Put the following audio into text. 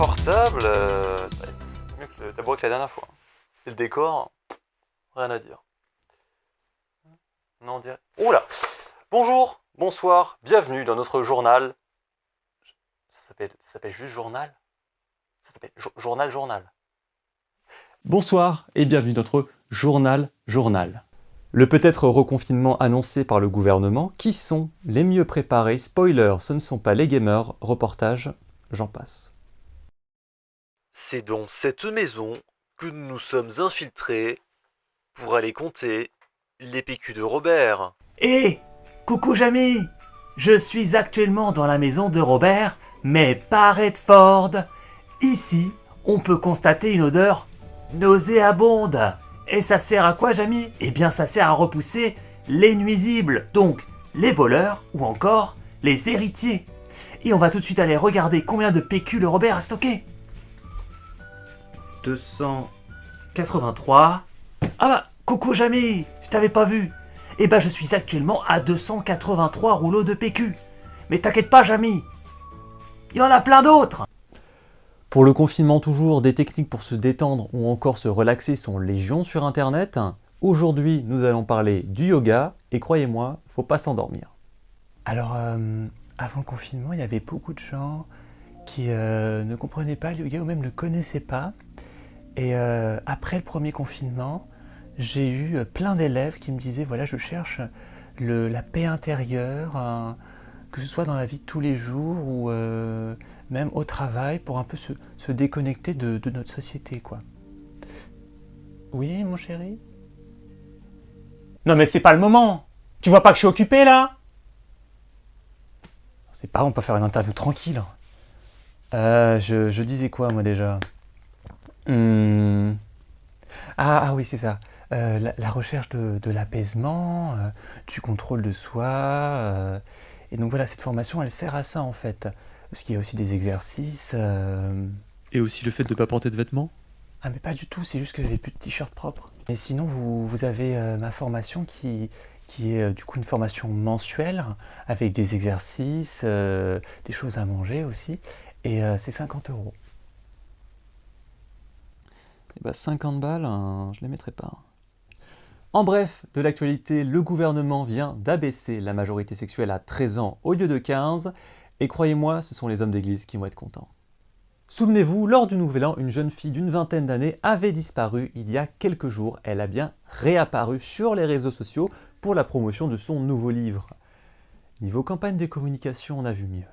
confortable, c'est mieux que le tabouret que la dernière fois. Et le décor, rien à dire. Non, on dirait... Oula! Bonjour, bonsoir, bienvenue dans notre journal. Ça s'appelle juste journal? Ça s'appelle journal. Bonsoir et bienvenue dans notre journal. Le peut-être reconfinement annoncé par le gouvernement, qui sont les mieux préparés? Spoiler, ce ne sont pas les gamers, reportage, j'en passe. C'est dans cette maison que nous nous sommes infiltrés pour aller compter les PQ de Robert. Hé, coucou Jamy, je suis actuellement dans la maison de Robert, mais pas Redford. Ici, on peut constater une odeur nauséabonde. Et ça sert à quoi, Jamy? Eh bien, ça sert à repousser les nuisibles, donc les voleurs ou encore les héritiers. Et on va tout de suite aller regarder combien de PQ le Robert a stocké. 283. Ah bah, coucou Jamy, je t'avais pas vu. Eh ben je suis actuellement à 283 rouleaux de PQ. Mais t'inquiète pas Jamy, il y en a plein d'autres. Pour le confinement toujours, des techniques pour se détendre ou encore se relaxer sont légion sur internet. Aujourd'hui, nous allons parler du yoga et croyez-moi, faut pas s'endormir. Alors, avant le confinement, il y avait beaucoup de gens qui ne comprenaient pas le yoga ou même ne le connaissaient pas. Et après le premier confinement, j'ai eu plein d'élèves qui me disaient voilà, je cherche la paix intérieure, que ce soit dans la vie de tous les jours ou même au travail, pour un peu se déconnecter de notre société, quoi. Oui, mon chéri? Non mais c'est pas le moment! Tu vois pas que je suis occupé là? C'est pas, on peut faire une interview tranquille. Je disais quoi moi déjà? Ah oui, c'est ça. La recherche de l'apaisement, du contrôle de soi. Et donc voilà, cette formation, elle sert à ça en fait. Parce qu'il y a aussi des exercices. Et aussi le fait de ne pas porter de vêtements? Ah mais pas du tout, c'est juste que j'avais plus de t-shirt propre. Et sinon, vous avez ma formation qui est du coup une formation mensuelle, avec des exercices, des choses à manger aussi. Et c'est 50 €. Et bah 50 balles, je les mettrai pas. En bref, de l'actualité, le gouvernement vient d'abaisser la majorité sexuelle à 13 ans au lieu de 15, et croyez-moi, ce sont les hommes d'église qui vont être contents. Souvenez-vous, lors du Nouvel An, une jeune fille d'une vingtaine d'années avait disparu il y a quelques jours. Elle a bien réapparu sur les réseaux sociaux pour la promotion de son nouveau livre. Niveau campagne de communication, on a vu mieux.